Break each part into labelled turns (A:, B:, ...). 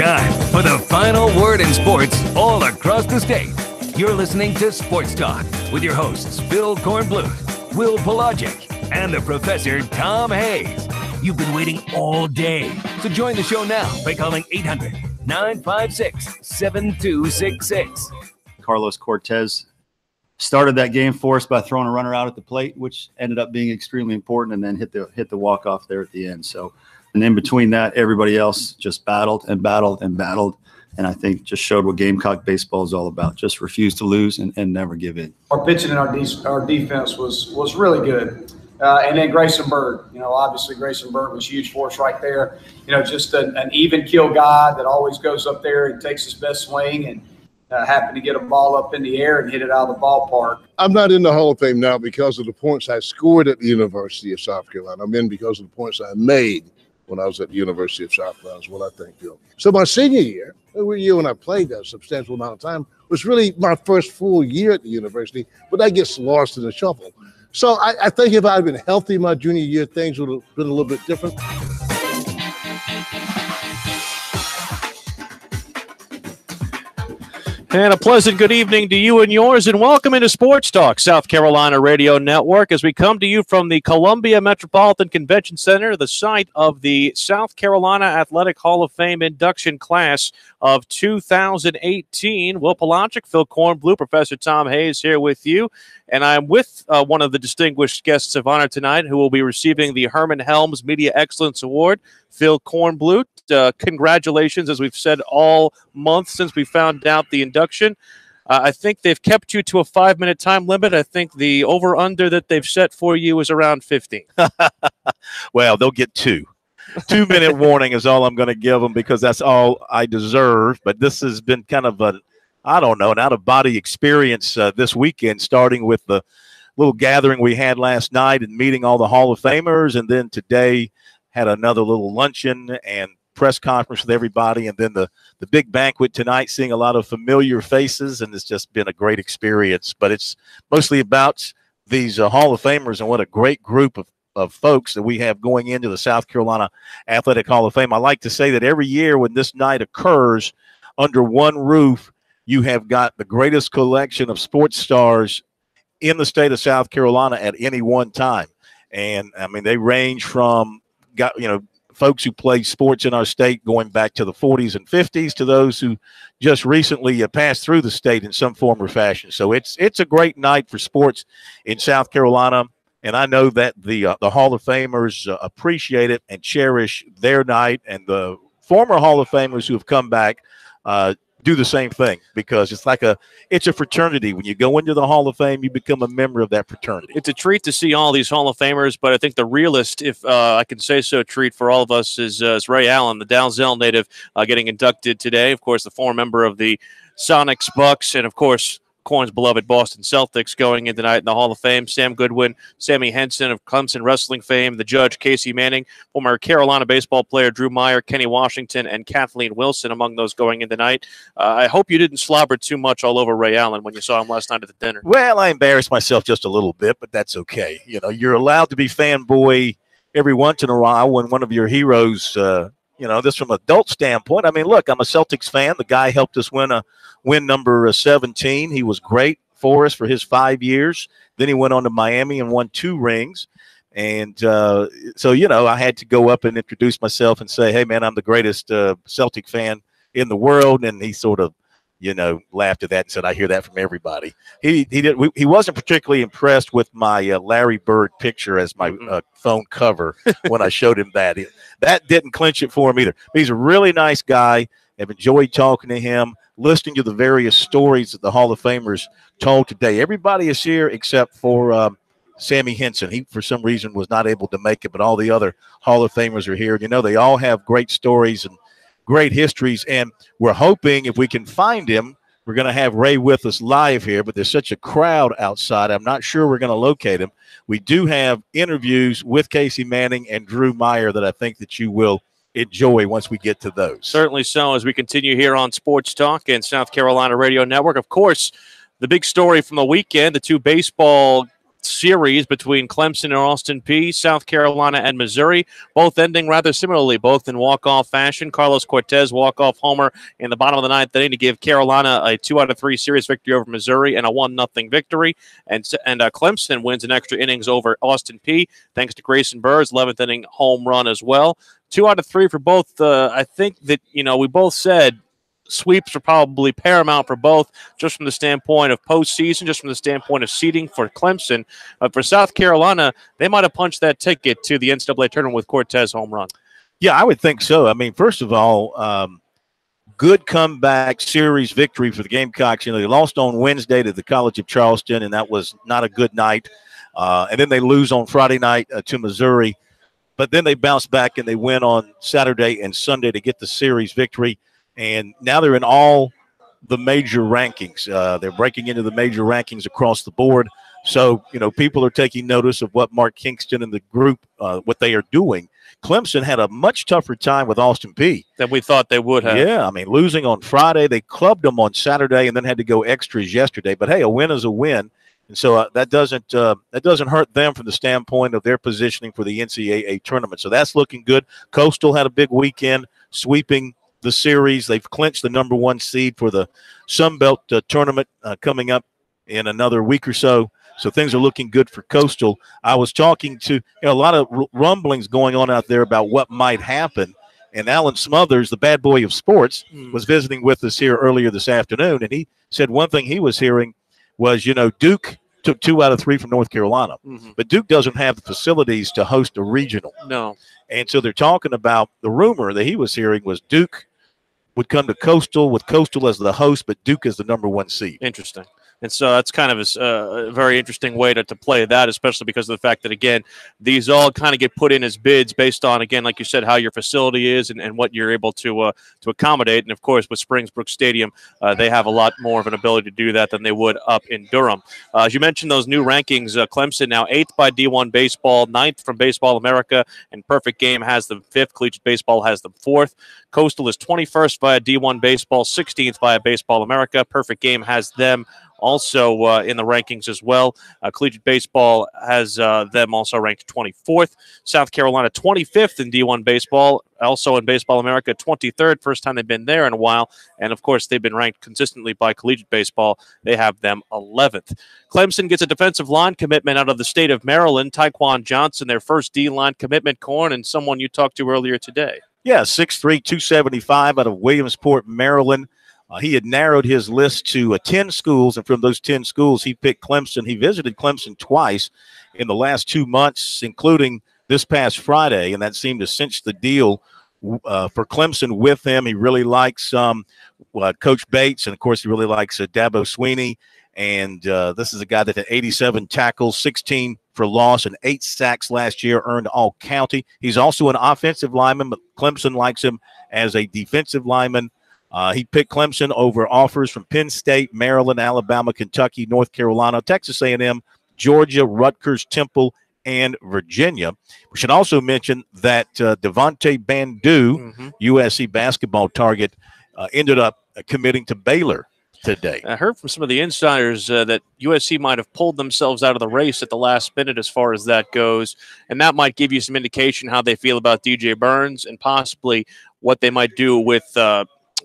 A: time for the final word in sports all across the state. You're listening to Sports Talk with your hosts, Phil Kornblut, Will Pelagic, and the Professor Tom Hayes. You've been waiting all day, so join the show now by calling 800-956-7266.
B: Carlos Cortez started that game for us by throwing a runner out at the plate, which ended up being extremely important, and then hit the walk-off there at the end. So, and in between that, everybody else just battled and battled and battled, and I think just showed what Gamecock baseball is all about. Just refuse to lose and never give in.
C: Our pitching and our defense was really good. And then Grayson Bird, obviously Grayson Bird was huge for us right there. Just an even kill guy that always goes up there and takes his best swing, and happened to get a ball up in the air and hit it out of the ballpark.
D: I'm not in the Hall of Fame now because of the points I scored at the University of South Carolina. I'm in because of the points I made when I was at the University of South Carolina, is what I think, Phil. So my senior year, the year when I played a substantial amount of time, was really my first full year at the university, but that gets lost in the shuffle. So I think if I had been healthy my junior year, things would have been a little bit different.
E: And a pleasant good evening to you and yours, and welcome into Sports Talk, South Carolina Radio Network, as we come to you from the Columbia Metropolitan Convention Center, the site of the South Carolina Athletic Hall of Fame induction class of 2018. Will Pelagic, Phil Kornblut, Professor Tom Hayes here with you, and I'm with one of the distinguished guests of honor tonight who will be receiving the Herman Helms Media Excellence Award, Phil Kornblut. Congratulations, as we've said all month since we found out the induction. I think they've kept you to a 5-minute time limit. I think the over-under that they've set for you is around 15.
F: Well, they'll get 2. 2-minute warning is all I'm going to give them, because that's all I deserve. But this has been kind of an out-of-body experience this weekend, starting with the little gathering we had last night and meeting all the Hall of Famers, and then today had another little luncheon and press conference with everybody, and then the big banquet tonight, seeing a lot of familiar faces, and it's just been a great experience. But it's mostly about these Hall of Famers, and what a great group of folks that we have going into the South Carolina Athletic Hall of Fame. I like to say that every year when this night occurs, under one roof, you have got the greatest collection of sports stars in the state of South Carolina at any one time. And I mean, they range from folks who played sports in our state going back to the 40s and 50s to those who just recently passed through the state in some form or fashion. So it's a great night for sports in South Carolina, and I know that the Hall of Famers appreciate it and cherish their night, and the former Hall of Famers who have come back do the same thing, because it's a fraternity. When you go into the Hall of Fame, you become a member of that fraternity.
E: It's a treat to see all these Hall of Famers, but I think the realest, if I can say so, treat for all of us is Ray Allen, the Dalzell native, getting inducted today. Of course, the former member of the Sonics, Bucks, and of course Corn's beloved Boston Celtics going in tonight in the Hall of Fame. Sam Goodwin, Sammy Henson of Clemson wrestling fame, the judge Casey Manning, former Carolina baseball player Drew Meyer, Kenny Washington, and Kathleen Wilson among those going in tonight. I hope you didn't slobber too much all over Ray Allen when you saw him last night at the dinner.
F: Well, I embarrassed myself just a little bit, but that's okay. You're allowed to be fanboy every once in a while when one of your heroes this from an adult standpoint. I mean, look, I'm a Celtics fan. The guy helped us win number 17. He was great for us for his 5 years. Then he went on to Miami and won 2 rings. And so, I had to go up and introduce myself and say, hey, man, I'm the greatest Celtic fan in the world. And he sort of, laughed at that and said, I hear that from everybody. He wasn't particularly impressed with my Larry Bird picture as my phone cover when I showed him that. That didn't clinch it for him either. But he's a really nice guy. I've enjoyed talking to him, listening to the various stories that the Hall of Famers told today. Everybody is here except for Sammy Henson. He, for some reason, was not able to make it, but all the other Hall of Famers are here. They all have great stories and great histories, and we're hoping if we can find him, we're going to have Ray with us live here, but there's such a crowd outside, I'm not sure we're going to locate him. We do have interviews with Casey Manning and Drew Meyer that I think that you will enjoy once we get to those.
E: Certainly so, as we continue here on Sports Talk and South Carolina Radio Network. Of course, the big story from the weekend, the 2 baseball series between Clemson and Austin Peay, South Carolina and Missouri, both ending rather similarly, both in walk-off fashion. Carlos Cortez walk-off homer in the bottom of the ninth inning to give Carolina a 2-out-of-3 series victory over Missouri and a 1-0 victory. And Clemson wins in extra innings over Austin Peay thanks to Grayson Bird's 11th inning home run as well. 2 out of 3 for both. I think that, we both said sweeps are probably paramount for both, just from the standpoint of postseason, just from the standpoint of seeding for Clemson. For South Carolina, they might have punched that ticket to the NCAA tournament with Cortez home run.
F: Yeah, I would think so. I mean, first of all, good comeback series victory for the Gamecocks. They lost on Wednesday to the College of Charleston, and that was not a good night. And then they lose on Friday night to Missouri. But then they bounce back and they win on Saturday and Sunday to get the series victory. And now they're in all the major rankings. They're breaking into the major rankings across the board. So, people are taking notice of what Mark Kingston and the group, what they are doing. Clemson had a much tougher time with Austin Peay
E: than we thought they would have.
F: Yeah, I mean, losing on Friday, they clubbed them on Saturday and then had to go extras yesterday. But, hey, a win is a win. And so that doesn't hurt them from the standpoint of their positioning for the NCAA tournament. So that's looking good. Coastal had a big weekend, sweeping the series. They've clinched the number 1 seed for the Sun Belt tournament coming up in another week or so. So things are looking good for Coastal. I was talking to a lot of rumblings going on out there about what might happen. And Alan Smothers, the bad boy of sports, was visiting with us here earlier this afternoon. And he said one thing he was hearing was, Duke took 2 out of 3 from North Carolina. Mm-hmm. But Duke doesn't have the facilities to host a regional.
E: No.
F: And so they're talking about the rumor that he was hearing was Duke would come to Coastal with Coastal as the host, but Duke is the number 1 seed.
E: Interesting. And so that's kind of a very interesting way to play that, especially because of the fact that, again, these all kind of get put in as bids based on, again, like you said, how your facility is and what you're able to accommodate. And, of course, with Springsbrook Stadium, they have a lot more of an ability to do that than they would up in Durham. As you mentioned, those new rankings, Clemson now 8th by D1 Baseball, 9th from Baseball America, and Perfect Game has them 5th. Collegiate Baseball has them 4th. Coastal is 21st via D1 Baseball, 16th via Baseball America. Perfect Game has them also in the rankings as well. Collegiate Baseball has them also ranked 24th. South Carolina 25th in D1 Baseball, also in Baseball America 23rd. First time they've been there in a while. And, of course, they've been ranked consistently by Collegiate Baseball. They have them 11th. Clemson gets a defensive line commitment out of the state of Maryland. Tyquan Johnson, their first D-line commitment, Corn, and someone you talked to earlier today.
F: Yeah, 6'3", 275 out of Williamsport, Maryland. He had narrowed his list to 10 schools, and from those 10 schools, he picked Clemson. He visited Clemson twice in the last 2 months, including this past Friday, and that seemed to cinch the deal for Clemson with him. He really likes Coach Bates, and, of course, he really likes Dabo Sweeney. And this is a guy that had 87 tackles, 16 for loss, and 8 sacks last year, earned all-county. He's also an offensive lineman, but Clemson likes him as a defensive lineman. He picked Clemson over offers from Penn State, Maryland, Alabama, Kentucky, North Carolina, Texas A&M, Georgia, Rutgers, Temple, and Virginia. We should also mention that Devontae Bandu, USC basketball target, ended up committing to Baylor today.
E: I heard from some of the insiders that USC might have pulled themselves out of the race at the last minute as far as that goes, and that might give you some indication how they feel about DJ Burns and possibly what they might do with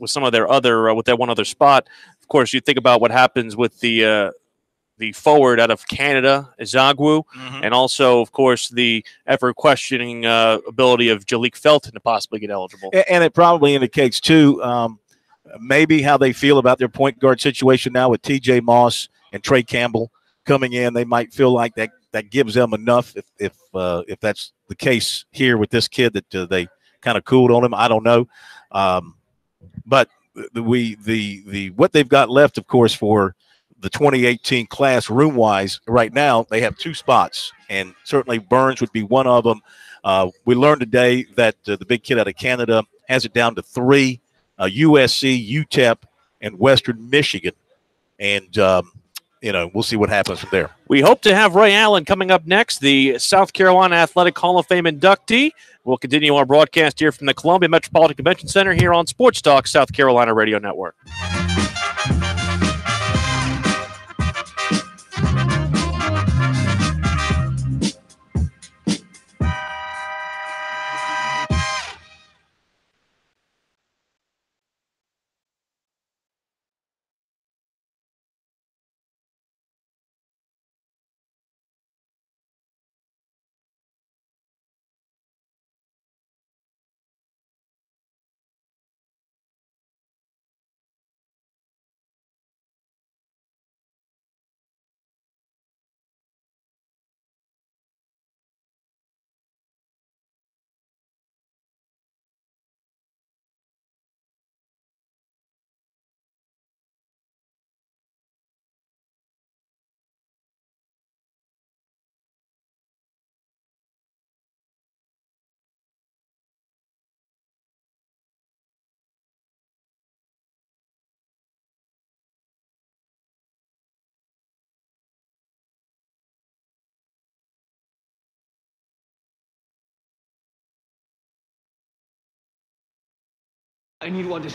E: some of their other with that one other spot. Of course, you think about what happens with the forward out of Canada, Izagwu, and also, of course, the ever-questioning ability of Jalik Felton to possibly get eligible.
F: And it probably indicates, too, maybe how they feel about their point guard situation now with TJ Moss and Trey Campbell coming in. They might feel like that gives them enough if that's the case here with this kid that they kind of cooled on him. I don't know. But what they've got left, of course, for the 2018 class room-wise right now, they have 2 spots, and certainly Burns would be one of them. We learned today that the big kid out of Canada has it down to 3, USC, UTEP, and Western Michigan. And, we'll see what happens from there.
E: We hope to have Ray Allen coming up next, the South Carolina Athletic Hall of Fame inductee. We'll continue our broadcast here from the Columbia Metropolitan Convention Center here on Sports Talk South Carolina Radio Network.
A: I need one to...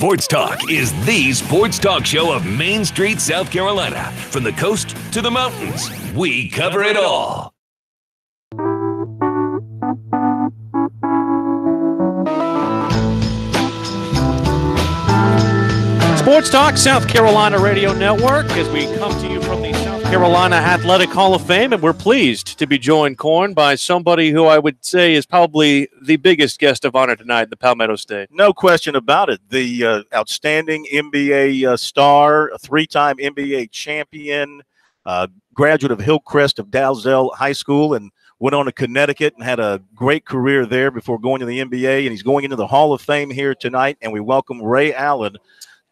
A: Sports Talk is the sports talk show of Main Street, South Carolina. From the coast to the mountains, we cover it all.
E: Sports Talk South Carolina Radio Network as we come to you from the South Carolina Athletic Hall of Fame, and we're pleased to be joined, Corn, by somebody who I would say is probably the biggest guest of honor tonight in the Palmetto State.
F: No question about it. The outstanding NBA star, a three-time NBA champion, graduate of Hillcrest of Dalzell High School, and went on to Connecticut and had a great career there before going to the NBA, and he's going into the Hall of Fame here tonight, and we welcome Ray Allen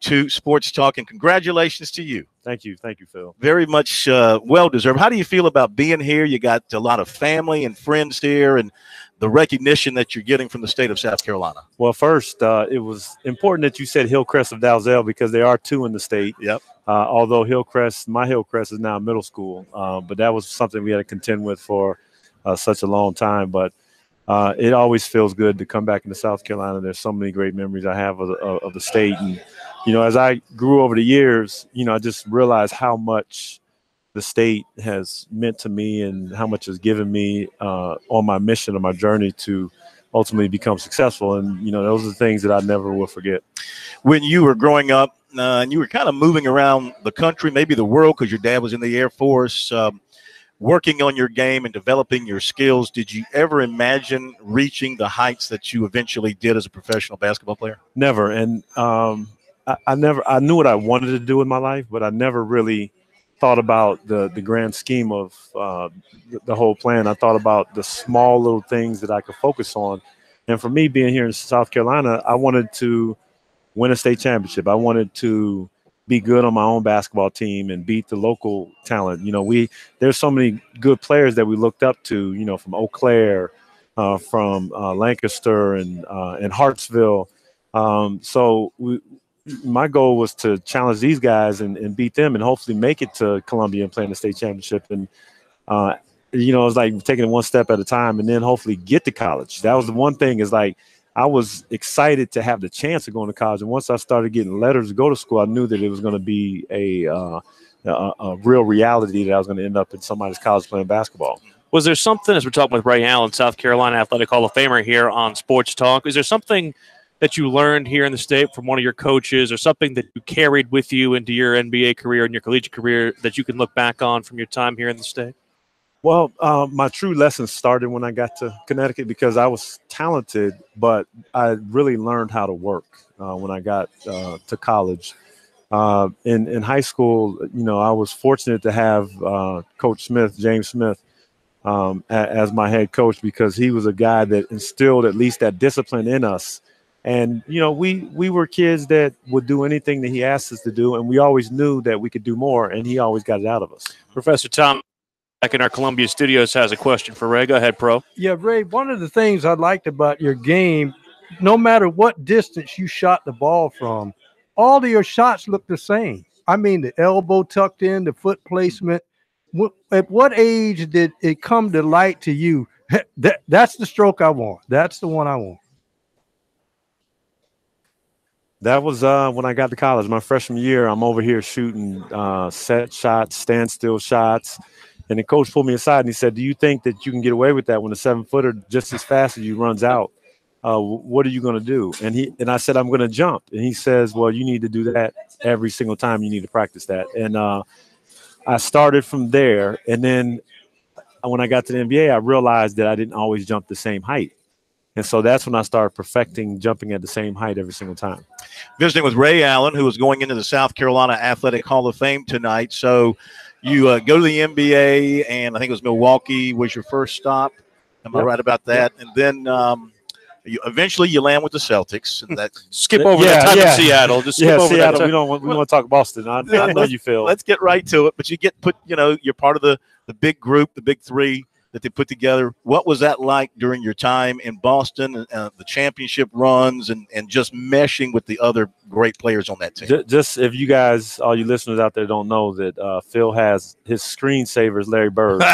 F: to Sports Talk, and congratulations to you.
G: Thank you, Phil.
F: Very much well-deserved. How do you feel about being here? You got a lot of family and friends here, and the recognition that you're getting from the state of South Carolina.
G: Well, first, it was important that you said Hillcrest of Dalzell because there are two in the state.
F: Yep.
G: Although my Hillcrest is now middle school, but that was something we had to contend with for such a long time. But it always feels good to come back into South Carolina. There's so many great memories I have of the state. And, as I grew over the years, I just realized how much the state has meant to me and how much has given me on my mission, on my journey to ultimately become successful. And, those are the things that I never will forget.
F: When you were growing up and you were kind of moving around the country, maybe the world, because your dad was in the Air Force, working on your game and developing your skills, did you ever imagine reaching the heights that you eventually did as a professional basketball player?
G: Never. And I knew what I wanted to do in my life, but I never really thought about the grand scheme of the whole plan. I thought about the small little things that I could focus on. And for me, being here in South Carolina, I wanted to win a state championship. I wanted to be good on my own basketball team and beat the local talent. You know, there's so many good players that we looked up to, you know, from Eau Claire, from Lancaster and Hartsville. So my goal was to challenge these guys and beat them and hopefully make it to Columbia and play in the state championship. And, you know, it's like taking it one step at a time and then hopefully get to college. That was the one thing, is like I was excited to have the chance of going to college. And once I started getting letters to go to school, I knew that it was going to be a real reality that I was going to end up in somebody's college playing basketball.
E: Was there something, as we're talking with Ray Allen, South Carolina Athletic Hall of Famer here on Sports Talk, is there something that you learned here in the state from one of your coaches, or something that you carried with you into your NBA career and your collegiate career that you can look back on from your time here in the state?
G: Well, my true lessons started when I got to Connecticut, because I was talented, but I really learned how to work when I got to college. In high school, you know, I was fortunate to have Coach Smith, James Smith, as my head coach, because he was a guy that instilled at least that discipline in us. And, you know, we were kids that would do anything that he asked us to do, and we always knew that we could do more, and he always got it out of us.
E: Professor Tom, back in our Columbia studios, has a question for Ray. Go ahead, Pro.
H: Yeah, Ray, one of the things I liked about your game, no matter what distance you shot the ball from, all of your shots looked the same. I mean, the elbow tucked in, the foot placement. At what age did it come to light to you? That's the stroke I want. That's the one I want.
G: That was when I got to college, my freshman year. I'm over here shooting set shots, standstill shots. And the coach pulled me aside and he said, "Do you think that you can get away with that when a 7-footer just as fast as you runs out? What are you going to do?" And I said, "I'm going to jump." And he says, "Well, you need to do that every single time. You need to practice that." And I started from there. And then when I got to the NBA, I realized that I didn't always jump the same height. And so that's when I started perfecting jumping at the same height every single time.
F: Visiting with Ray Allen, who is going into the South Carolina Athletic Hall of Fame tonight. So you go to the NBA, and I think it was Milwaukee was your first stop. Am I right about that? And then eventually you land with the Celtics. And that
E: skip over that time in Seattle. Just skip over
G: Seattle.
E: that.
G: We don't want to talk Boston. I know you feel.
F: Let's get right to it. But you get put. You know, you're part of the big group, the big three that they put together. What was that like during your time in Boston, and the championship runs, and just meshing with the other great players on that team?
G: Just if you guys, all you listeners out there, don't know that Phil has his screensaver is Larry Bird.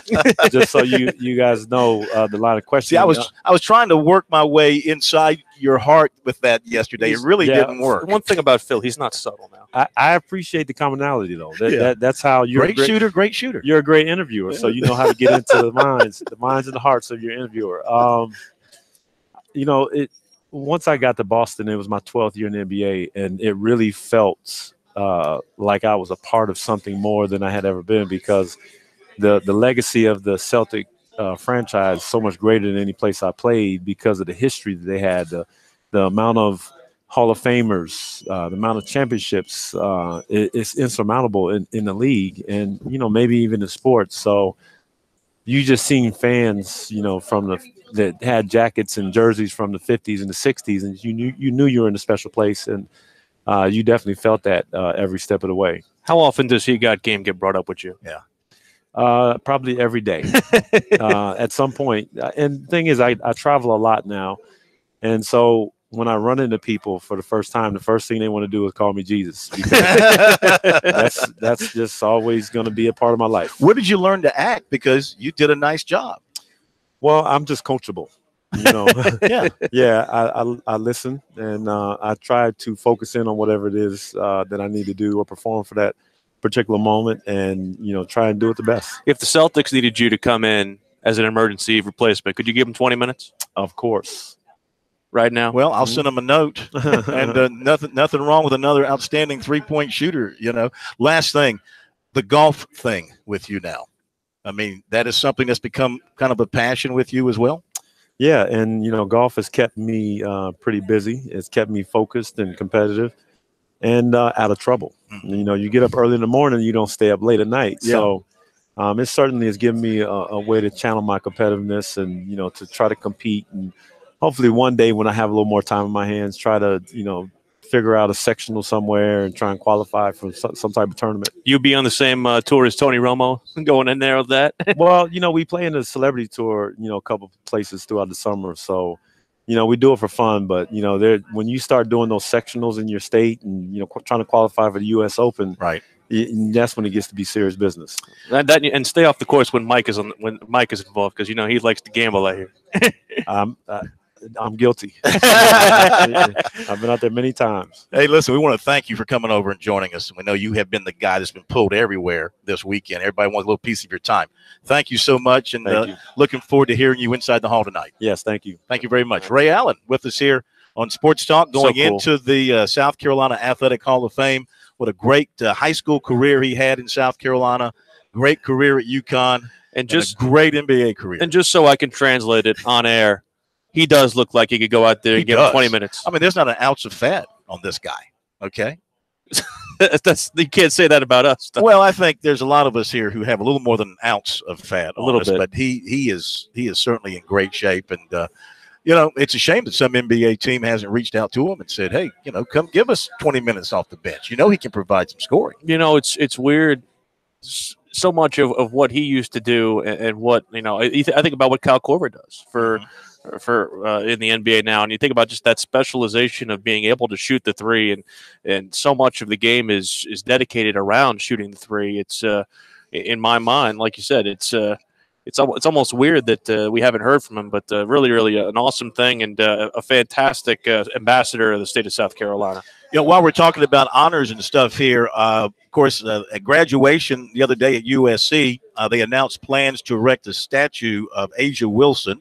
G: So just so you guys know the line of questions.
F: See, I was trying to work my way inside your heart with that yesterday. It really didn't work.
E: One thing about Phil, he's not subtle now.
G: I appreciate the commonality, though. That's how you're
F: great shooter.
G: You're a great interviewer, so you know how to get into the minds and the hearts of your interviewer. You know, once I got to Boston, it was my 12th year in the NBA, and it really felt like I was a part of something more than I had ever been, because the legacy of the Celtic franchise is so much greater than any place I played, because of the history that they had, the amount of Hall of Famers, the amount of championships, it's insurmountable in the league, and, you know, maybe even in sports. So you just seen fans, you know, that had jackets and jerseys from the 50s and the 60s, and you knew you were in a special place, and you definitely felt that every step of the way.
E: How often does He Got Game get brought up with you?
G: Yeah. Probably every day at some point. And the thing is, I travel a lot now, and so when I run into people for the first time, the first thing they want to do is call me Jesus. That's just always going to be a part of my life.
F: Where did you learn to act? Because you did a nice job.
G: Well, I'm just coachable. You know, I listen, and I try to focus in on whatever it is that I need to do or perform for that particular moment, and, you know, try and do it the best.
E: If the Celtics needed you to come in as an emergency replacement, could you give them 20 minutes?
G: Of course.
E: Right now?
F: Well, I'll send them a note, and nothing wrong with another outstanding three-point shooter. You know, last thing, the golf thing with you now. I mean, that is something that's become kind of a passion with you as well.
G: Yeah, and, you know, golf has kept me pretty busy. It's kept me focused and competitive, and out of trouble. Mm-hmm. You know, you get up early in the morning, you don't stay up late at night. Yeah. So it certainly has given me a way to channel my competitiveness, and, you know, to try to compete, and hopefully one day when I have a little more time in my hands, try to, you know, figure out a sectional somewhere and try and qualify for some type of tournament.
E: You be on the same tour as Tony Romo, going in there with that?
G: Well, we play in the celebrity tour, a couple places throughout the summer. So, we do it for fun. But, when you start doing those sectionals in your state and, trying to qualify for the U.S. Open,
F: right,
G: that's when it gets to be serious business.
E: And stay off the course when Mike is involved, because, he likes to gamble out here.
G: I'm guilty. I've been out there many times.
F: Hey, listen, we want to thank you for coming over and joining us. We know you have been the guy that's been pulled everywhere this weekend. Everybody wants a little piece of your time. Thank you so much, and looking forward to hearing you inside the hall tonight.
G: Yes, thank you.
F: Thank you very much. Ray Allen with us here on Sports Talk, going into the South Carolina Athletic Hall of Fame. What a great high school career he had in South Carolina. Great career at UConn, and just a great NBA career.
E: And just so I can translate it on air, he does look like he could go out there and give him 20 minutes.
F: I mean, there's not an ounce of fat on this guy, okay?
E: You can't say that about us.
F: Well, I think there's a lot of us here who have a little more than an ounce of fat on us, but he is certainly in great shape. And, it's a shame that some NBA team hasn't reached out to him and said, hey, come give us 20 minutes off the bench. He can provide some scoring.
E: It's weird. So much of what he used to do and what, I think about what Kyle Korver does for in the NBA now, and you think about just that specialization of being able to shoot the three, and so much of the game is dedicated around shooting the three. It's in my mind, like you said, it's almost weird that we haven't heard from him, but really an awesome thing, and a fantastic ambassador of the state of South Carolina.
F: While we're talking about honors and stuff here, of course, at graduation the other day at USC, they announced plans to erect a statue of Asia Wilson.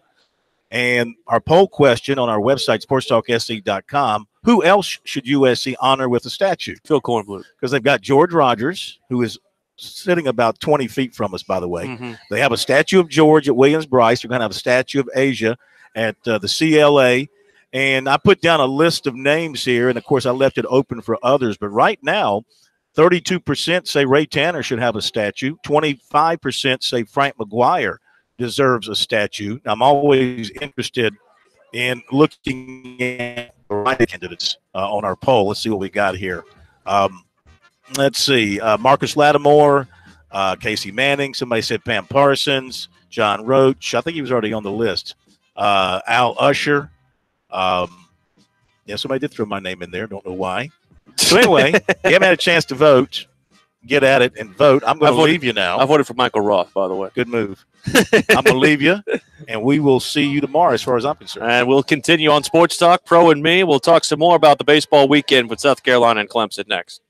F: And our poll question on our website, SportsTalkSC.com, who else should USC honor with a statue?
E: Phil Kornblut.
F: Because they've got George Rogers, who is sitting about 20 feet from us, by the way.
E: Mm-hmm.
F: They have a statue of George at Williams-Brice. They're going to have a statue of Asia at the CLA. And I put down a list of names here, and, of course, I left it open for others. But right now, 32% say Ray Tanner should have a statue. 25% say Frank McGuire deserves a statue. I'm always interested in looking at the right candidates on our poll. Let's see what we got here. Let's see. Marcus Lattimore, Casey Manning. Somebody said Pam Parsons, John Roach. I think he was already on the list. Al Usher. Somebody did throw my name in there. Don't know why. So anyway, you haven't had a chance to vote. Get at it and vote. I'm going to leave you now.
E: I voted for Michael Roth, by the way.
F: Good move. I'm going to leave you, and we will see you tomorrow as far as I'm concerned.
E: And we'll continue on Sports Talk, Pro and Me. We'll talk some more about the baseball weekend with South Carolina and Clemson next.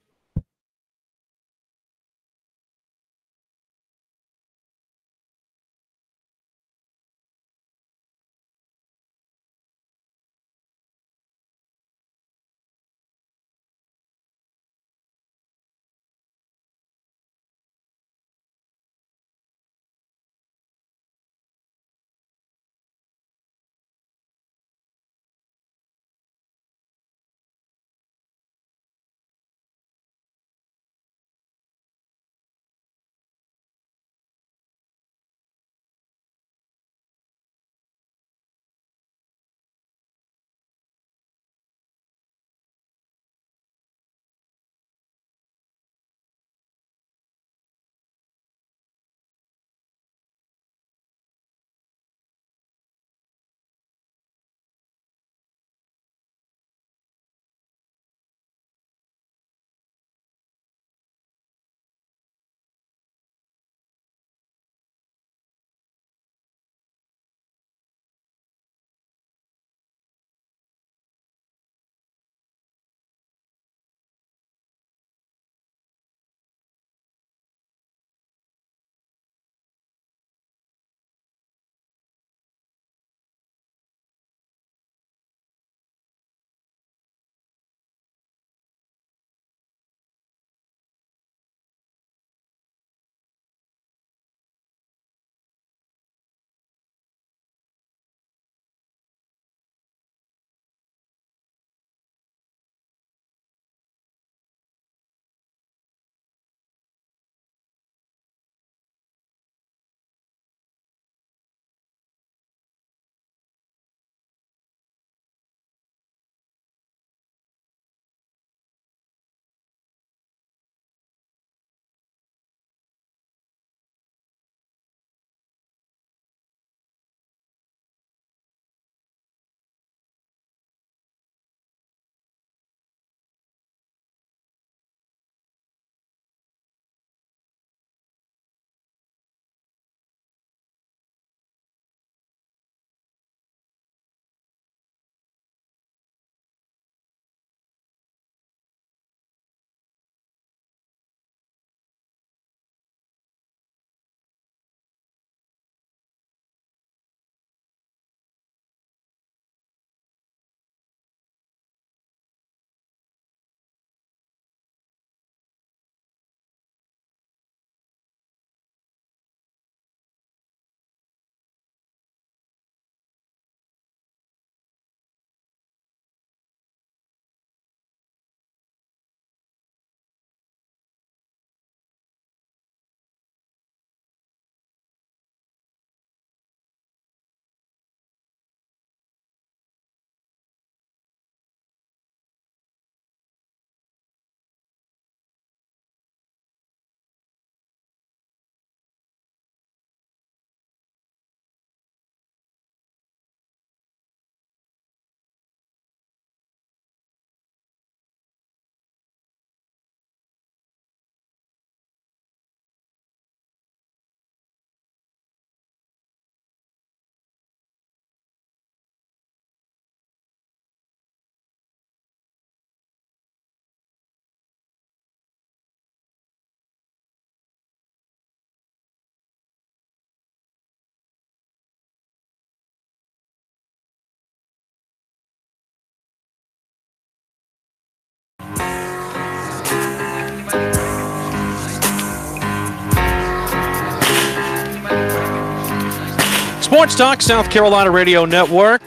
E: Sports Talk, South Carolina Radio Network.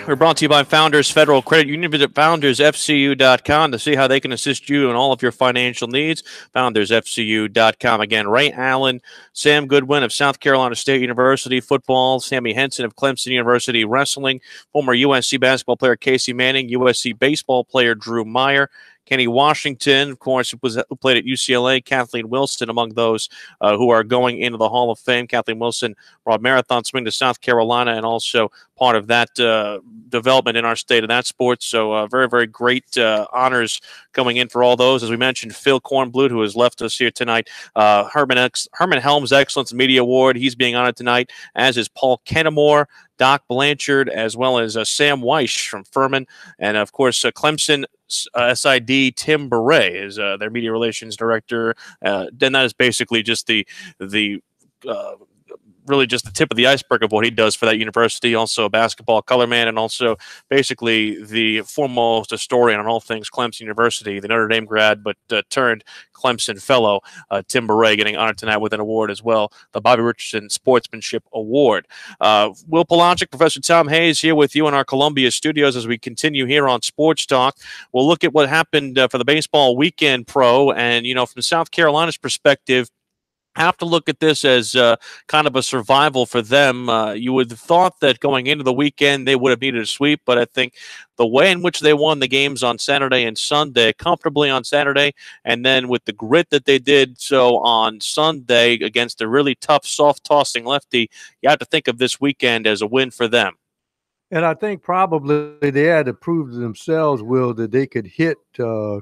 E: We're brought to you by Founders Federal Credit Union. Visit foundersfcu.com to see how they can assist you in all of your financial needs. Foundersfcu.com. Again, Ray Allen, Sam Goodwin of South Carolina State University football, Sammy Henson of Clemson University wrestling, former USC basketball player Casey Manning, USC baseball player Drew Meyer, Kenny Washington, of course, who played at UCLA, Kathleen Wilson, among those who are going into the Hall of Fame. Kathleen Wilson brought marathon swing to South Carolina and also part of that development in our state of that sport. So very, very great honors coming in for all those. As we mentioned, Phil Kornblut, who has left us here tonight. Herman Helms Excellence Media Award. He's being honored tonight, as is Paul Kennemore, Doc Blanchard, as well as Sam Weish from Furman. And, of course, Clemson SID Tim Beret is their media relations director. Then that is basically just really just the tip of the iceberg of what he does for that university. Also a basketball color man, and also basically the foremost historian on all things Clemson University, the Notre Dame grad, but turned Clemson fellow, Tim Beret, getting honored tonight with an award as well, the Bobby Richardson Sportsmanship Award. Will Pelagic, Professor Tom Hayes here with you in our Columbia studios as we continue here on Sports Talk. We'll look at what happened for the baseball weekend pro, and, you know, from South Carolina's perspective, have to look at this as kind of a survival for them. You would have thought that going into the weekend they would have needed a sweep, but I think the way in which they won the games on Saturday and Sunday, comfortably on Saturday, and then with the grit that they did so on Sunday against a really tough, soft-tossing lefty, you have to think of this weekend as a win for them.
H: And I think probably they had to prove to themselves, Will, that they could hit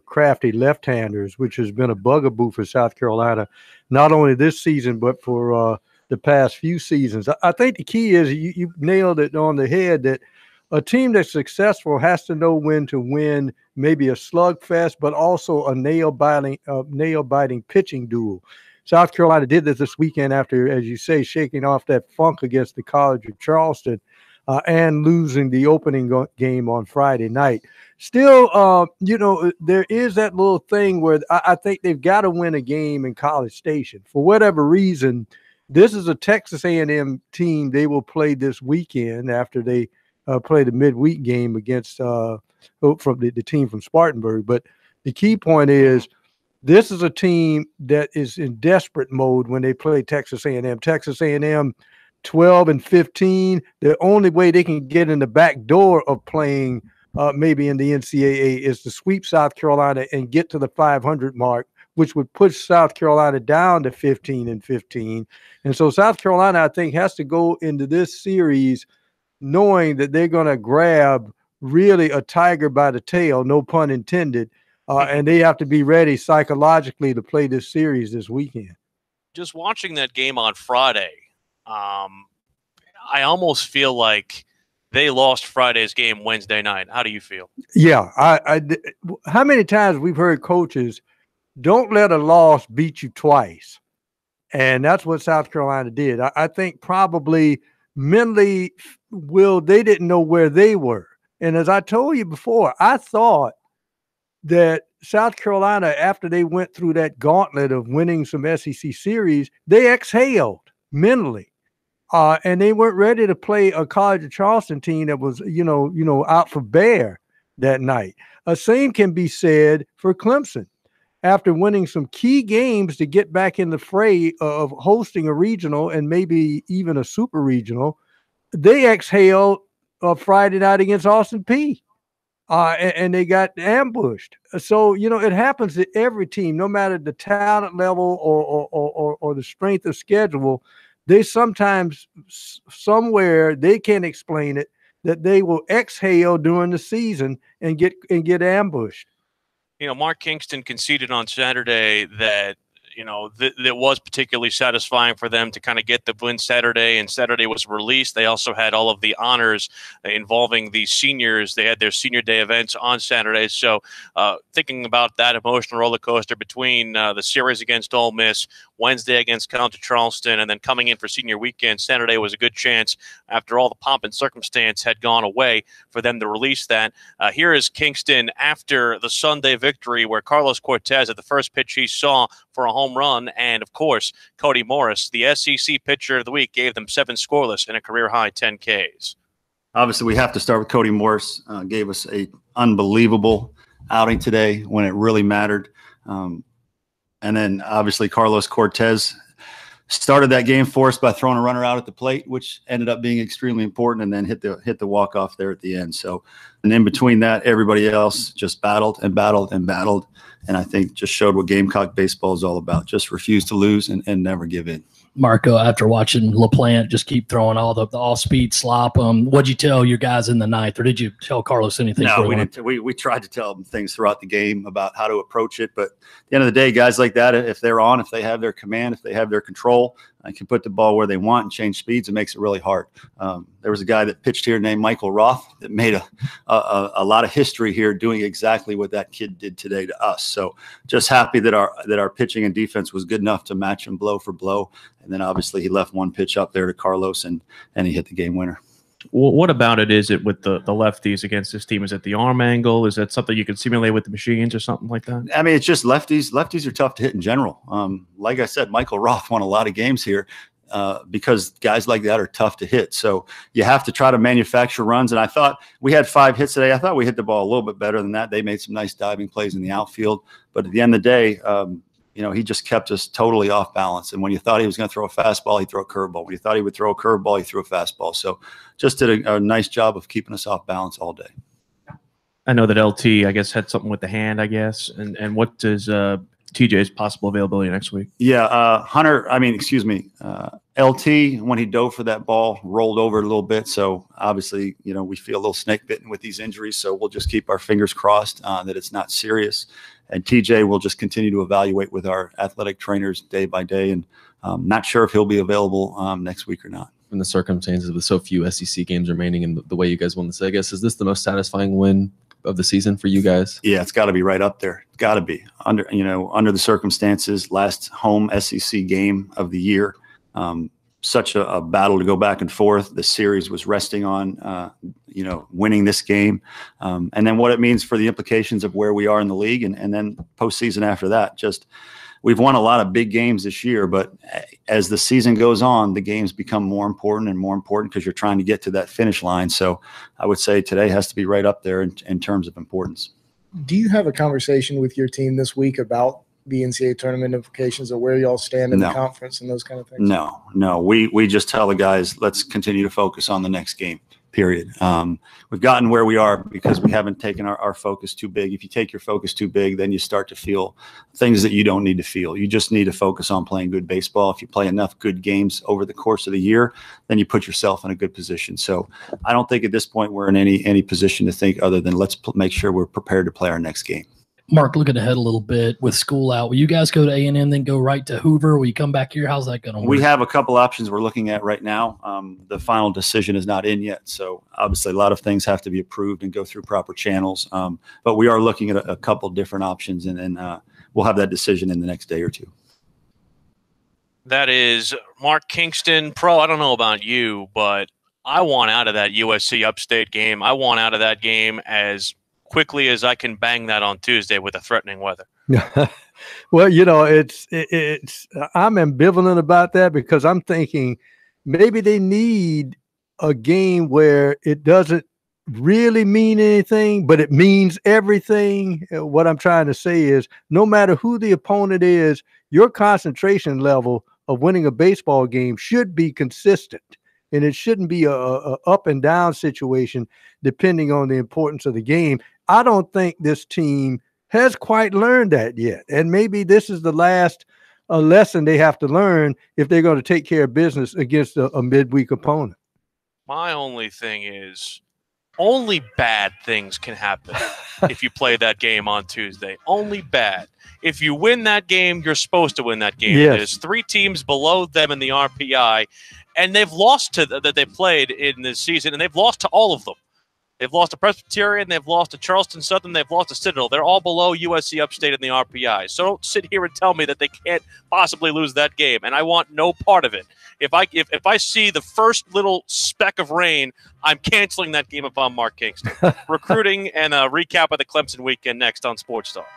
H: crafty left-handers, which has been a bugaboo for South Carolina, not only this season but for the past few seasons. I think the key is you nailed it on the head, that a team that's successful has to know when to win maybe a slugfest, but also a nail-biting pitching duel. South Carolina did this weekend after, as you say, shaking off that funk against the College of Charleston. And losing the opening game on Friday night. Still, you know, there is that little thing where I think they've got to win a game in College Station. For whatever reason, this is a Texas A&M team they will play this weekend after they play the midweek game against from the team from Spartanburg. But the key point is, this is a team that is in desperate mode when they play Texas A&M. Texas A&M 12-15. The only way they can get in the back door of playing maybe in the NCAA is to sweep South Carolina and get to the 500 mark, which would push South Carolina down to 15-15. And so South Carolina, I think, has to go into this series knowing that they're going to grab really a tiger by the tail, no pun intended, and they have to be ready psychologically to play this series this weekend.
E: Just watching that game on Friday, I almost feel like they lost Friday's game Wednesday night. How do you feel?
H: Yeah. How many times we've heard coaches, don't let a loss beat you twice. And that's what South Carolina did. I think probably mentally, Will, they didn't know where they were. And as I told you before, I thought that South Carolina, after they went through that gauntlet of winning some SEC series, they exhaled mentally. And they weren't ready to play a College of Charleston team that was, you know, out for bear that night. Same can be said for Clemson. After winning some key games to get back in the fray of hosting a regional and maybe even a super regional, they exhaled Friday night against Austin Peay. And they got ambushed. So, you know, it happens to every team, no matter the talent level or the strength of schedule. They sometimes, somewhere, they can't explain it, that they will exhale during the season and get ambushed.
E: You know, Mark Kingston conceded on Saturday that, you know, that was particularly satisfying for them to kind of get the win Saturday, and Saturday was released. They also had all of the honors involving the seniors. They had their senior day events on Saturday. So thinking about that emotional roller coaster between the series against Ole Miss, Wednesday against College of Charleston, and then coming in for senior weekend, Saturday was a good chance, after all the pomp and circumstance had gone away, for them to release that. Here is Kingston after the Sunday victory, where Carlos Cortez, at the first pitch he saw for a home run. And, of course, Cody Morris, the SEC pitcher of the week, gave them 7 scoreless and a career-high 10 Ks.
B: Obviously, we have to start with Cody Morris. Gave us a unbelievable outing today when it really mattered. And then, obviously, Carlos Cortez started that game for us by throwing a runner out at the plate, which ended up being extremely important, and then hit the walk-off there at the end. So, and in between that, everybody else just battled and battled and battled, and I think just showed what Gamecock baseball is all about. Just refuse to lose and never give in.
I: Marco, after watching LaPlante just keep throwing all the off-speed slop, what'd you tell your guys in the ninth, or did you tell Carlos anything?
B: No, we didn't. We tried to tell them things throughout the game about how to approach it, but at the end of the day, guys like that, if they're on, if they have their command, if they have their control, and can put the ball where they want and change speeds, it makes it really hard. There was a guy that pitched here named Michael Roth that made a lot of history here doing exactly what that kid did today to us. So just happy that our pitching and defense was good enough to match him blow for blow. And then obviously he left one pitch up there to Carlos and he hit the game winner.
E: Well, what about it is it with the lefties against this team? Is it the arm angle? Is that something you can simulate with the machines or something like that?
B: I mean, it's just lefties. Lefties are tough to hit in general. Like I said, Michael Roth won a lot of games here because guys like that are tough to hit. So you have to try to manufacture runs. And I thought we had 5 hits today. I thought we hit the ball a little bit better than that. They made some nice diving plays in the outfield. But at the end of the day, he just kept us totally off balance. And when you thought he was going to throw a fastball, he'd throw a curveball. When you thought he would throw a curveball, he threw a fastball. So just did a nice job of keeping us off balance all day.
E: I know that LT, I guess, had something with the hand, I guess. And what is TJ's possible availability next week?
B: Yeah, LT, when he dove for that ball, rolled over a little bit. So obviously, we feel a little snake bitten with these injuries. So we'll just keep our fingers crossed that it's not serious. And TJ will just continue to evaluate with our athletic trainers day by day. And not sure if he'll be available next week or not.
J: In the circumstances with so few SEC games remaining and the way you guys won this, I guess, is this the most satisfying win of the season for you guys?
B: Yeah, it's got to be right up there. It's got to be under the circumstances. Last home SEC game of the year. Such a battle to go back and forth. The series was resting on, winning this game. And then what it means for the implications of where we are in the league and then postseason after that. Just we've won a lot of big games this year, but as the season goes on, the games become more important and more important because you're trying to get to that finish line. So I would say today has to be right up there in terms of importance.
K: Do you have a conversation with your team this week about the NCAA tournament implications of where y'all stand in the conference and those kind of things?
B: No. We just tell the guys, let's continue to focus on the next game, period. We've gotten where we are because we haven't taken our focus too big. If you take your focus too big, then you start to feel things that you don't need to feel. You just need to focus on playing good baseball. If you play enough good games over the course of the year, then you put yourself in a good position. So I don't think at this point we're in any position to think other than let's make sure we're prepared to play our next game.
I: Mark, looking ahead a little bit with school out, will you guys go to A&M, then go right to Hoover? Will you come back here? How's that going to work?
B: We have a couple options we're looking at right now. The final decision is not in yet. So obviously a lot of things have to be approved and go through proper channels. But we are looking at a couple different options, and we'll have that decision in the next day or two.
E: That is Mark Kingston. Pro, I don't know about you, but I want out of that USC Upstate game. I want out of that game as quickly as I can bang that on Tuesday with the threatening weather.
H: Well, it's I'm ambivalent about that because I'm thinking maybe they need a game where it doesn't really mean anything, but it means everything. What I'm trying to say is no matter who the opponent is, your concentration level of winning a baseball game should be consistent. And it shouldn't be a up and down situation depending on the importance of the game. I don't think this team has quite learned that yet. And maybe this is the last lesson they have to learn if they're going to take care of business against a midweek opponent.
E: My only thing is only bad things can happen if you play that game on Tuesday. Only bad. If you win that game, you're supposed to win that game.
H: Yes.
E: There's 3 teams below them in the RPI, and they've lost to that they played in this season, and they've lost to all of them. They've lost to Presbyterian, they've lost to Charleston Southern, they've lost to Citadel. They're all below USC Upstate in the RPI. So don't sit here and tell me that they can't possibly lose that game, and I want no part of it. If I see the first little speck of rain, I'm canceling that game if I'm Mark Kingston. Recruiting and a recap of the Clemson weekend next on Sports Talk.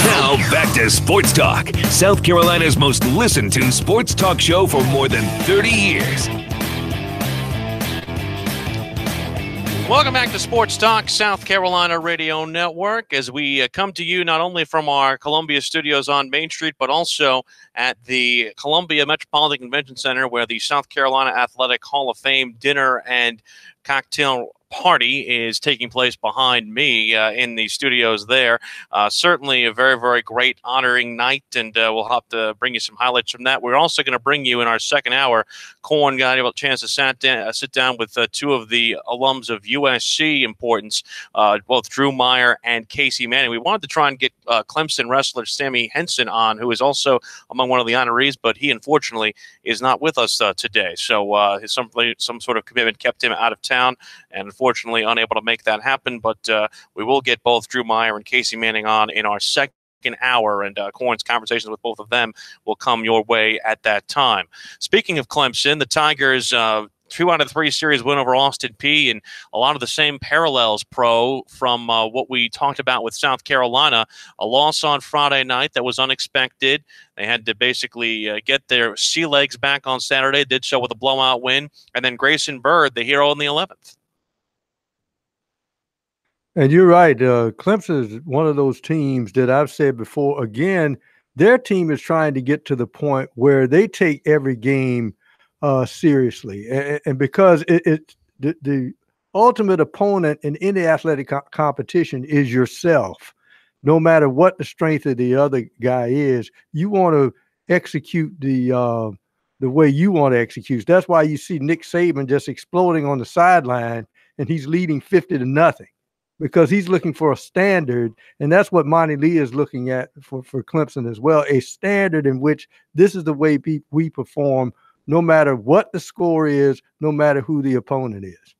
A: Now back to Sports Talk, South Carolina's most listened to sports talk show for more than 30 years.
E: Welcome back to Sports Talk, South Carolina Radio Network, as we come to you not only from our Columbia studios on Main Street, but also at the Columbia Metropolitan Convention Center, where the South Carolina Athletic Hall of Fame dinner and cocktail party is taking place behind me in the studios there. Certainly a very, very great honoring night, and we'll have to bring you some highlights from that. We're also going to bring you in our second hour. Corn got a chance to sit down with two of the alums of USC importance, both Drew Meyer and Casey Manning. We wanted to try and get Clemson wrestler Sammy Henson on, who is also among one of the honorees, but he unfortunately is not with us today. So some sort of commitment kept him out of town, and unfortunately unable to make that happen. But we will get both Drew Meyer and Casey Manning on in our second hour, and Corn's conversations with both of them will come your way at that time. Speaking of Clemson, the Tigers 2 out of 3 series win over Austin Peay, and a lot of the same parallels, from what we talked about with South Carolina. A loss on Friday night that was unexpected. They had to basically get their sea legs back on Saturday, did so with a blowout win, and then Grayson Bird, the hero in the 11th.
H: And you're right. Clemson is one of those teams that I've said before. Again, their team is trying to get to the point where they take every game seriously. And because the ultimate opponent in any athletic competition is yourself. No matter what the strength of the other guy is, you want to execute the the way you want to execute. That's why you see Nick Saban just exploding on the sideline, and he's leading 50-0 because he's looking for a standard, and that's what Monty Lee is looking at for Clemson as well, a standard in which this is the way we perform no matter what the score is, no matter who the opponent is.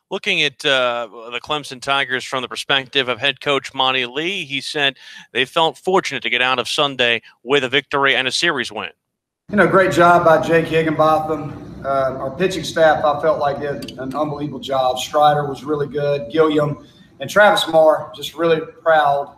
E: Looking at the Clemson Tigers from the perspective of head coach Monty Lee, he said they felt fortunate to get out of Sunday with a victory and a series win.
C: Great job by Jake Higginbotham. Our pitching staff, I felt like, did an unbelievable job. Strider was really good. Gilliam and Travis Marr, just really proud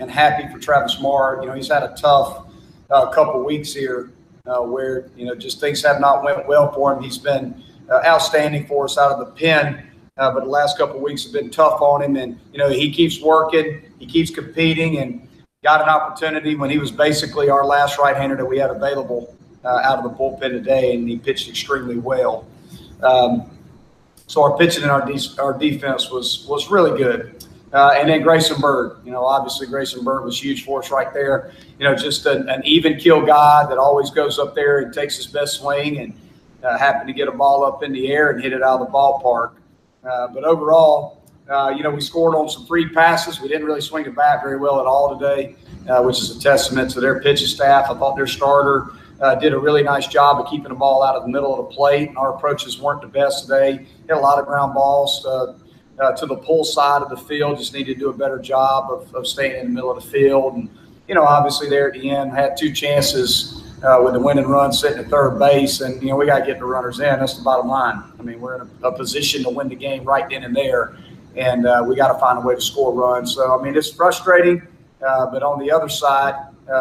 C: and happy for Travis Marr. He's had a tough couple weeks here where, just things have not went well for him. He's been outstanding for us out of the pen. But the last couple of weeks have been tough on him. And, he keeps working, he keeps competing, and got an opportunity when he was basically our last right-hander that we had available out of the bullpen today, and he pitched extremely well. So our pitching and our defense was really good. And then Grayson Bird, obviously Grayson Bird was huge for us right there. Just an even kill guy that always goes up there and takes his best swing, and happened to get a ball up in the air and hit it out of the ballpark. But overall, we scored on some free passes. We didn't really swing the bat very well at all today, which is a testament to their pitching staff. I thought their starter did a really nice job of keeping the ball out of the middle of the plate. Our approaches weren't the best today. Hit a lot of ground balls to the pull side of the field. Just needed to do a better job of staying in the middle of the field. And, obviously there at the end, had 2 chances with the winning run sitting at third base, and we got to get the runners in. That's the bottom line. I mean, we're in a position to win the game right then and there, and we got to find a way to score runs. So I mean, it's frustrating, but on the other side,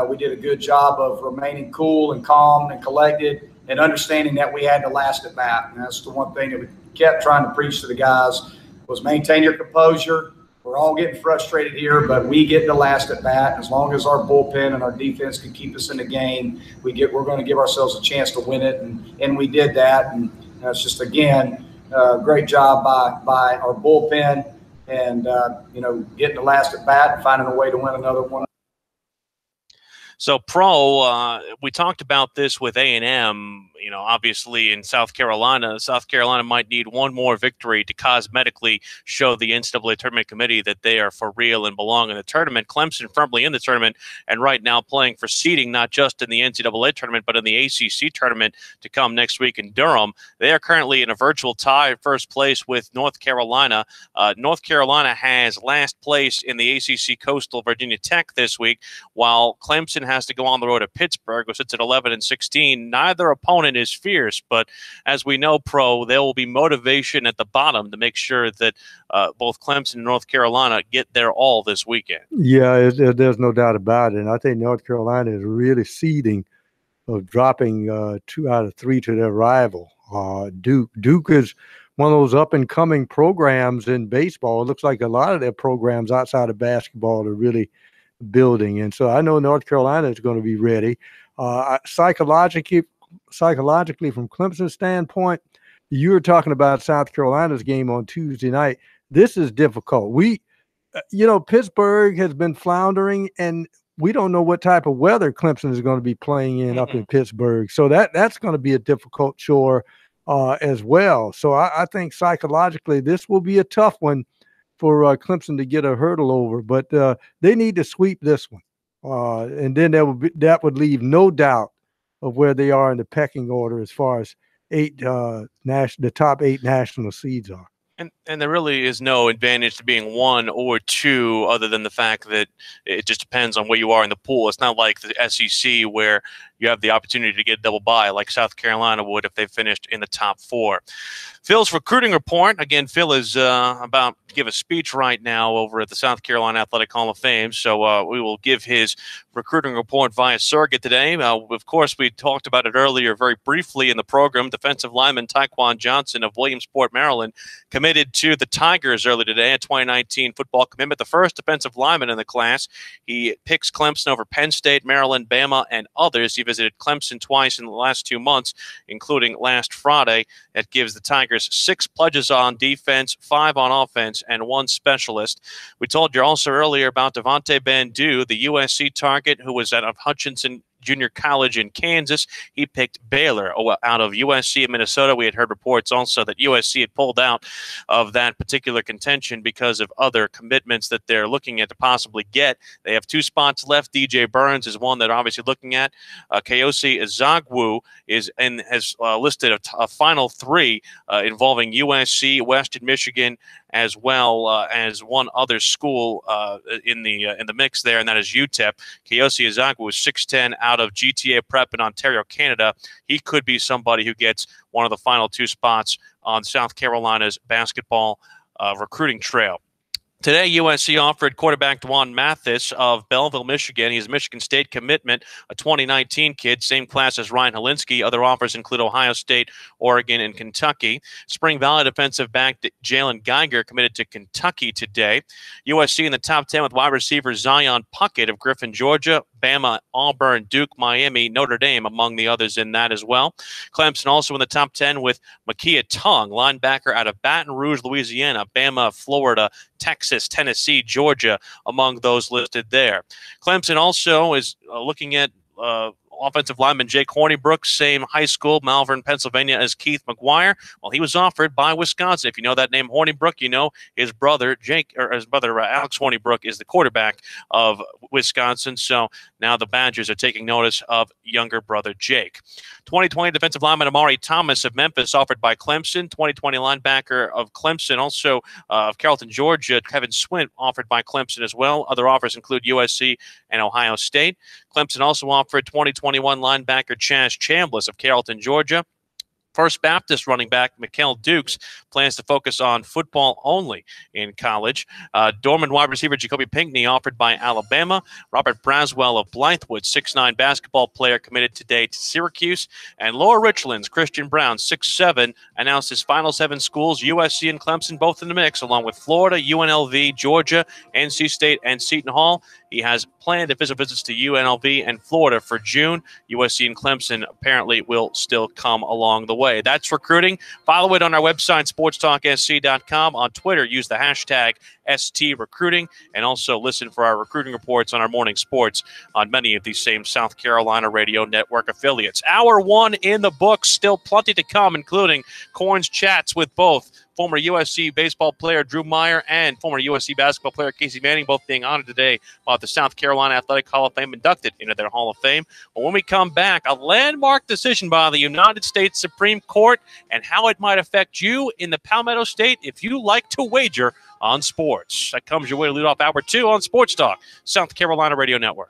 C: we did a good job of remaining cool and calm and collected, and understanding that we had the last at bat. And that's the one thing that we kept trying to preach to the guys was maintain your composure. We're all getting frustrated here, but we get the last at bat. As long as our bullpen and our defense can keep us in the game, we're going to give ourselves a chance to win it, and we did that. And it's just, again, great job by our bullpen, and getting the last at bat and finding a way to win another one.
E: So, we talked about this with A&M. Obviously in South Carolina might need one more victory to cosmetically show the NCAA tournament committee that they are for real and belong in the tournament. Clemson firmly in the tournament, and right now playing for seeding, not just in the NCAA tournament, but in the ACC tournament to come next week in Durham. They are currently in a virtual tie at first place with North Carolina. North Carolina has last place in the ACC Coastal Virginia Tech this week, while Clemson has to go on the road to Pittsburgh, which sits at 11-16. Neither opponent is fierce, but as we know, there will be motivation at the bottom to make sure that both Clemson and North Carolina get their all this weekend.
H: Yeah, there's no doubt about it. And I think North Carolina is really seeding of dropping 2 out of 3 to their rival, Duke. Duke is one of those up-and-coming programs in baseball. It looks like a lot of their programs outside of basketball are really building. And so I know North Carolina is going to be ready. Psychologically, from Clemson's standpoint, you were talking about South Carolina's game on Tuesday night. This is difficult. Pittsburgh has been floundering, and we don't know what type of weather Clemson is going to be playing in up in Pittsburgh. So that's going to be a difficult chore as well. So I think psychologically this will be a tough one for Clemson to get a hurdle over, but they need to sweep this one. And then that would leave no doubt of where they are in the pecking order as far as the top 8 national seeds are.
E: And there really is no advantage to being 1 or 2 other than the fact that it just depends on where you are in the pool. It's not like the SEC where you have the opportunity to get a double bye like South Carolina would if they finished in the top 4. Phil's recruiting report. Again, Phil is about to give a speech right now over at the South Carolina Athletic Hall of Fame. So we will give his recruiting report via surrogate today. Of course, we talked about it earlier very briefly in the program. Defensive lineman Tyquan Johnson of Williamsport, Maryland, committed to the Tigers early today, a 2019 football commitment, the first defensive lineman in the class. He picks Clemson over Penn State, Maryland, Bama, and others. He visited Clemson twice in the last 2 months, including last Friday. That gives the Tigers 6 pledges on defense, 5 on offense, and 1 specialist. We told you also earlier about Devontae Bandu, the USC target who was out of Hutchinson junior college in Kansas. He picked Baylor out of USC in Minnesota. We had heard reports also that USC had pulled out of that particular contention because of other commitments that they're looking at to possibly get. They have 2 spots left. DJ Burns is one they're obviously looking at. Keosi Ezagwu has listed a final 3 involving USC, Western Michigan, as well as one other school in the mix there, and that is UTEP. Keosi Ezagwu is 6'10", out of GTA Prep in Ontario, Canada. He could be somebody who gets one of the final 2 spots on South Carolina's basketball recruiting trail. Today, USC offered quarterback Dwan Mathis of Belleville, Michigan. He's a Michigan State commitment, a 2019 kid, same class as Ryan Helinski. Other offers include Ohio State, Oregon, and Kentucky. Spring Valley defensive back Jalen Geiger committed to Kentucky today. USC in the top 10 with wide receiver Zion Puckett of Griffin, Georgia. Bama, Auburn, Duke, Miami, Notre Dame among the others in that as well. Clemson also in the top 10 with Makia Tongue, linebacker out of Baton Rouge, Louisiana. Bama, Florida, Texas, Tennessee, Georgia among those listed there. Clemson also is looking at offensive lineman Jake Hornibrook, same high school, Malvern, Pennsylvania, as Keith McGuire. Well, he was offered by Wisconsin. If you know that name, Hornibrook, you know his brother Alex Hornibrook is the quarterback of Wisconsin. So now the Badgers are taking notice of younger brother Jake. 2020 defensive lineman Amari Thomas of Memphis, offered by Clemson. 2020 linebacker of Clemson, also of Carrollton, Georgia, Kevin Swint, offered by Clemson as well. Other offers include USC and Ohio State. Clemson also offered 2021 linebacker Chaz Chambliss of Carrollton, Georgia. First Baptist running back Mikael Dukes plans to focus on football only in college. Dorman wide receiver Jacoby Pinckney, offered by Alabama. Robert Braswell of Blythewood, 6'9" basketball player, committed today to Syracuse. And Lower Richland's Christian Brown, 6'7", announced his final 7 schools, USC and Clemson, both in the mix, along with Florida, UNLV, Georgia, NC State, and Seton Hall. He has planned to visit visits to UNLV and Florida for June. USC and Clemson apparently will still come along the way. That's recruiting. Follow it on our website, SportsTalkSC.com. On Twitter, use the hashtag STRecruiting, and also listen for our recruiting reports on our morning sports on many of these same South Carolina Radio Network affiliates. Hour 1 in the books, still plenty to come, including Corn's chats with both former USC baseball player Drew Meyer and former USC basketball player Casey Manning, both being honored today by the South Carolina Athletic Hall of Fame, inducted into their Hall of Fame. But when we come back, a landmark decision by the United States Supreme Court and how it might affect you in the Palmetto State if you like to wager on sports. That comes your way to lead off hour 2 on Sports Talk, South Carolina Radio Network.